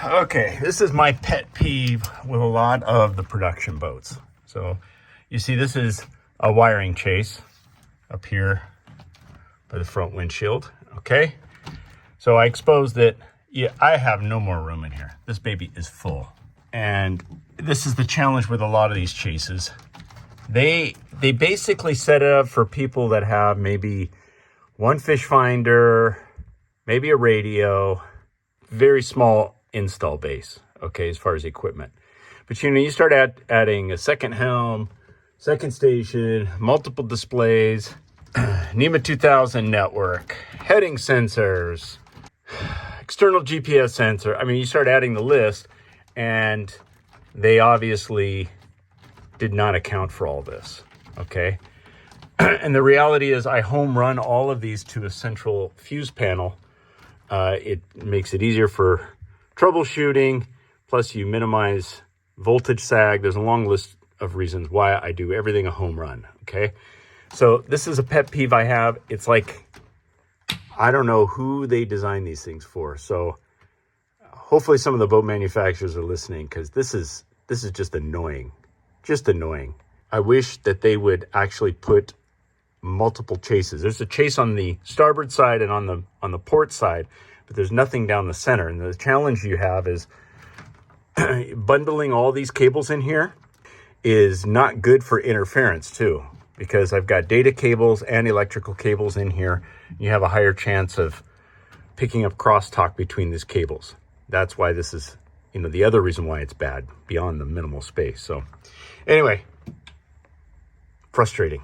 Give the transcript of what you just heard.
Okay, this is my pet peeve with a lot of the production boats. So you see this is a wiring chase up here by the front windshield, okay? So I exposed it. Yeah, I have no more room in here. This baby is full. And this is the challenge with a lot of these chases. They basically set it up for people that have maybe one fish finder, maybe a radio, very small install base, okay, as far as equipment. But you know, you start adding a second helm, second station, multiple displays, NMEA 2000 network, heading sensors, external GPS sensor. I mean, you start adding the list, and they obviously did not account for all this, okay? And the reality is I home run all of these to a central fuse panel. It makes it easier for troubleshooting, plus you minimize voltage sag. There's a long list of reasons why I do everything a home run, okay? So this is a pet peeve I have. It's like, I don't know who they designed these things for. So hopefully some of the boat manufacturers are listening, because this is just annoying, just annoying. I wish that they would actually put multiple chases. There's a chase on the starboard side and on the port side, but there's nothing down the center. And the challenge you have is bundling all these cables in here is not good for interference too, because I've got data cables and electrical cables in here. You have a higher chance of picking up crosstalk between these cables. That's why this is, you know, the other reason why it's bad beyond the minimal space. So anyway, frustrating.